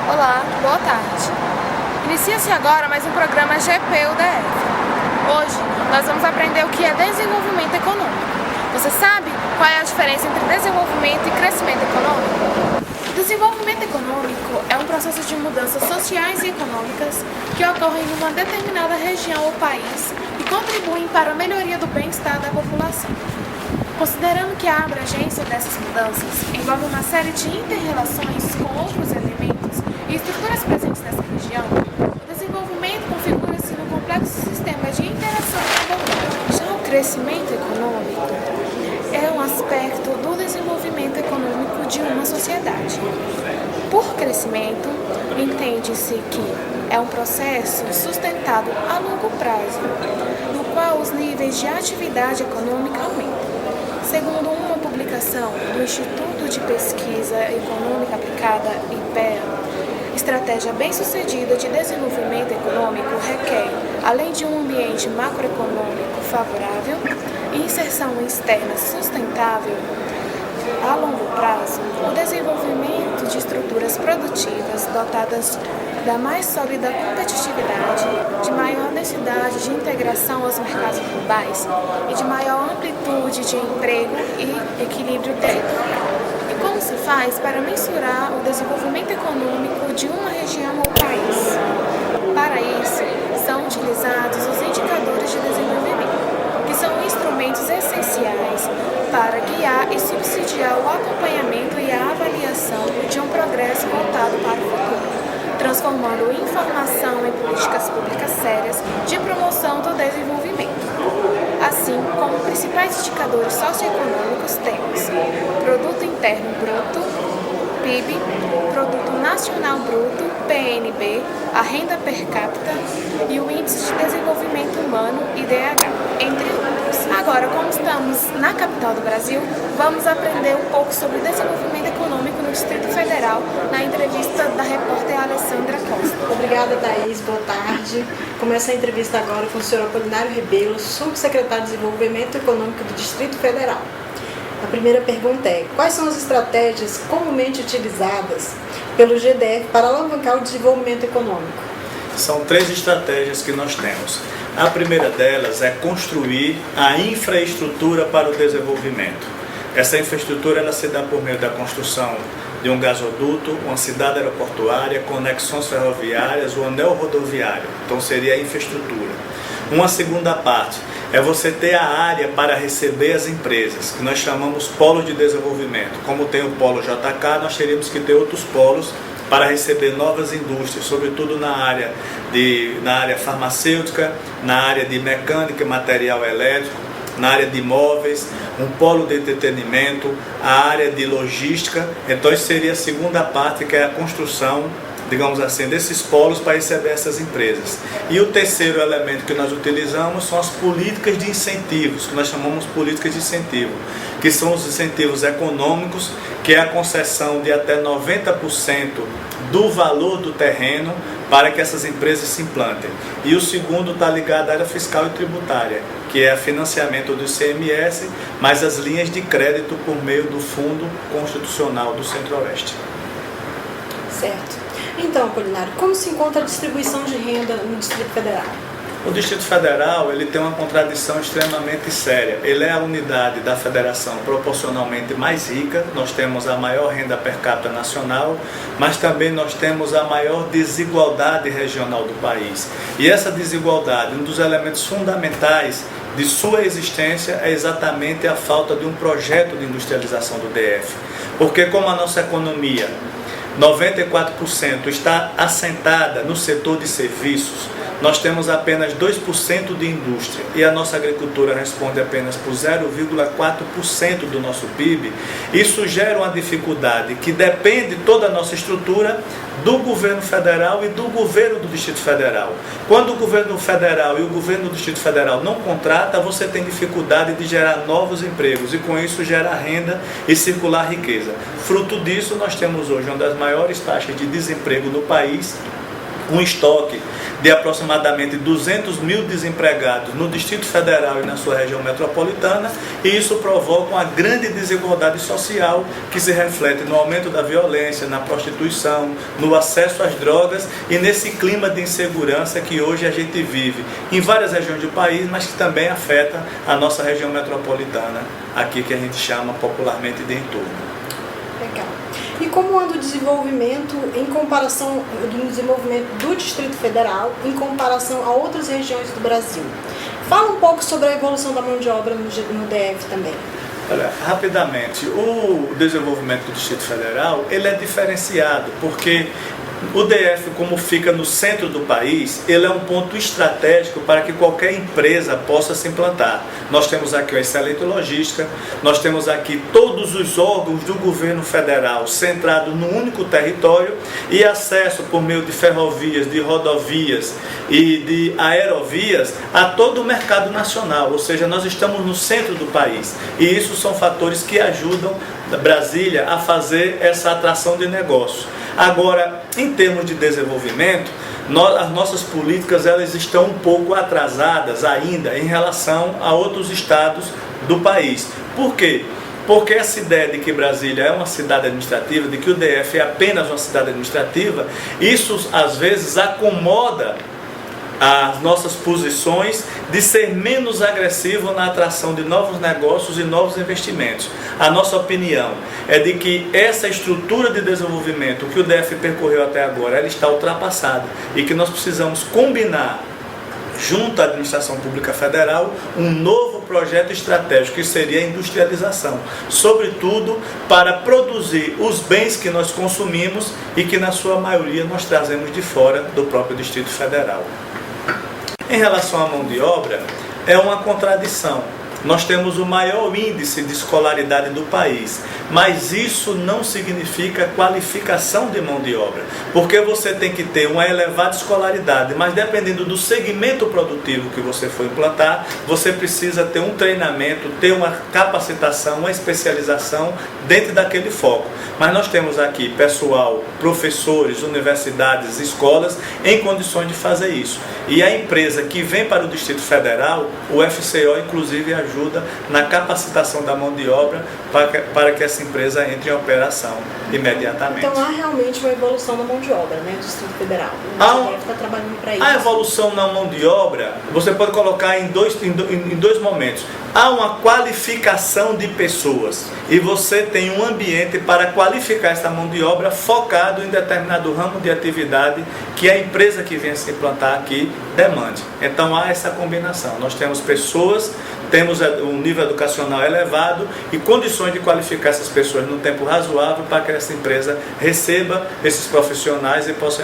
Olá, boa tarde. Inicia-se agora mais um programa GPUDF. Hoje nós vamos aprender o que é desenvolvimento econômico. Você sabe qual é a diferença entre desenvolvimento e crescimento econômico? Desenvolvimento econômico é um processo de mudanças sociais e econômicas que ocorrem em uma determinada região ou país e contribuem para a melhoria do bem-estar da população. Considerando que a abrangência dessas mudanças envolve uma série de inter-relações com outros elementos e estruturas presentes nessa região, o desenvolvimento configura-se num complexo sistema de interação e envolvimento. Já o crescimento econômico é um aspecto do desenvolvimento econômico de uma sociedade. Por crescimento, entende-se que é um processo sustentado a longo prazo, no qual os níveis de atividade econômica aumentam. Segundo uma publicação do Instituto de Pesquisa Econômica Aplicada, IPEA, estratégia bem-sucedida de desenvolvimento econômico requer, além de um ambiente macroeconômico favorável e inserção externa sustentável, a longo prazo, o desenvolvimento de estruturas produtivas dotadas da mais sólida competitividade, de maior densidade de integração aos mercados globais e de maior amplitude de emprego e equilíbrio territorial. E como se faz para mensurar o desenvolvimento econômico de uma região ou país? Para isso, são utilizados os indicadores de desenvolvimento, que são instrumentos essenciais para guiar e subsidiar o acompanhamento e a avaliação de um progresso voltado para o futuro, transformando informação em políticas públicas sérias de promoção do desenvolvimento. Assim, como principais indicadores socioeconômicos temos Produto Interno Bruto, PIB, Produto Nacional Bruto, PNB, a renda per capita e o Índice de Desenvolvimento Humano, IDH, entre outros. Agora, como estamos na capital do Brasil, vamos aprender um pouco sobre desenvolvimento econômico no Distrito Federal na entrevista da repórter Alessandra Costa. Obrigada, Thaís. Boa tarde. Começa a entrevista agora com o senhor Apolinário Rebelo, subsecretário de Desenvolvimento Econômico do Distrito Federal. A primeira pergunta é: quais são as estratégias comumente utilizadas pelo GDF para alavancar o desenvolvimento econômico? São 3 estratégias que nós temos. A primeira delas é construir a infraestrutura para o desenvolvimento. Essa infraestrutura ela se dá por meio da construção de um gasoduto, uma cidade aeroportuária, conexões ferroviárias, o anel rodoviário. Então seria a infraestrutura. Uma segunda parte é você ter a área para receber as empresas, que nós chamamos polos de desenvolvimento. Como tem o polo JK, nós teríamos que ter outros polos para receber novas indústrias, sobretudo na área farmacêutica, na área de mecânica e material elétrico, na área de imóveis, um polo de entretenimento, a área de logística. Então isso seria a segunda parte, que é a construção, digamos assim, desses polos para receber essas empresas. E o terceiro elemento que nós utilizamos são as políticas de incentivos, que nós chamamos políticas de incentivo, que são os incentivos econômicos, que é a concessão de até 90% do valor do terreno para que essas empresas se implantem. E o segundo está ligado à área fiscal e tributária, que é o financiamento do ICMS, mais as linhas de crédito por meio do Fundo Constitucional do Centro-Oeste. Certo. Então, Apolinário, como se encontra a distribuição de renda no Distrito Federal? O Distrito Federal ele tem uma contradição extremamente séria. Ele é a unidade da federação proporcionalmente mais rica. Nós temos a maior renda per capita nacional, mas também nós temos a maior desigualdade regional do país. E essa desigualdade, um dos elementos fundamentais de sua existência é exatamente a falta de um projeto de industrialização do DF. Porque como a nossa economia 94% está assentada no setor de serviços, nós temos apenas 2% de indústria e a nossa agricultura responde apenas por 0,4% do nosso PIB. Isso gera uma dificuldade que depende toda a nossa estrutura do governo federal e do governo do Distrito Federal. Quando o governo federal e o governo do Distrito Federal não contrata, você tem dificuldade de gerar novos empregos e com isso gerar renda e circular riqueza. Fruto disso, nós temos hoje uma das maiores taxas de desemprego no país, um estoque de aproximadamente 200 mil desempregados no Distrito Federal e na sua região metropolitana, e isso provoca uma grande desigualdade social que se reflete no aumento da violência, na prostituição, no acesso às drogas e nesse clima de insegurança que hoje a gente vive em várias regiões do país, mas que também afeta a nossa região metropolitana, aqui que a gente chama popularmente de entorno. Legal. E como anda o desenvolvimento em comparação do desenvolvimento do Distrito Federal em comparação a outras regiões do Brasil? Fala um pouco sobre a evolução da mão de obra no DF também. Olha, rapidamente, o desenvolvimento do Distrito Federal, ele é diferenciado, porque o DF, como fica no centro do país, ele é um ponto estratégico para que qualquer empresa possa se implantar. Nós temos aqui a excelente logística, nós temos aqui todos os órgãos do governo federal centrado num único território e acesso por meio de ferrovias, de rodovias e de aerovias a todo o mercado nacional, ou seja, nós estamos no centro do país e isso são fatores que ajudam Brasília a fazer essa atração de negócio. Agora, em termos de desenvolvimento, as nossas políticas elas estão um pouco atrasadas ainda em relação a outros estados do país. Por quê? Porque essa ideia de que Brasília é uma cidade administrativa, de que o DF é apenas uma cidade administrativa, isso às vezes acomoda as nossas posições de ser menos agressivo na atração de novos negócios e novos investimentos. A nossa opinião é de que essa estrutura de desenvolvimento que o DF percorreu até agora, ela está ultrapassada e que nós precisamos combinar junto à administração pública federal um novo projeto estratégico que seria a industrialização, sobretudo para produzir os bens que nós consumimos e que na sua maioria nós trazemos de fora do próprio Distrito Federal. Em relação à mão de obra, é uma contradição. Nós temos o maior índice de escolaridade do país, mas isso não significa qualificação de mão de obra, porque você tem que ter uma elevada escolaridade, mas dependendo do segmento produtivo que você for implantar, você precisa ter um treinamento, ter uma capacitação, uma especialização dentro daquele foco. Mas nós temos aqui pessoal, professores, universidades, escolas em condições de fazer isso. E a empresa que vem para o Distrito Federal, o FCO inclusive ajuda na capacitação da mão de obra para que essa empresa entre em operação imediatamente. Então há realmente uma evolução na mão de obra, né, do Distrito Federal. O DF está trabalhando para isso. A evolução na mão de obra, você pode colocar em dois momentos. Há uma qualificação de pessoas e você tem um ambiente para qualificar essa mão de obra focado em determinado ramo de atividade que a empresa que vem se implantar aqui demande. Então há essa combinação. Nós temos pessoas, temos um nível educacional elevado e condições de qualificar essas pessoas num tempo razoável para que essa empresa receba esses profissionais e possa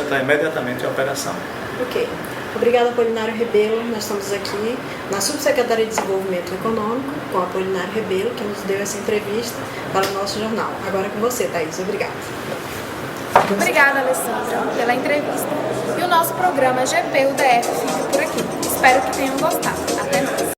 entrar imediatamente em operação. Ok. Obrigada, Apolinário Rebelo. Nós estamos aqui na Subsecretaria de Desenvolvimento Econômico com a Apolinário Rebelo, que nos deu essa entrevista para o nosso jornal. Agora é com você, Thaís. Obrigada. Obrigada, Alessandra, pela entrevista. E o nosso programa GP UDF fica por aqui. Espero que tenham gostado. Até mais.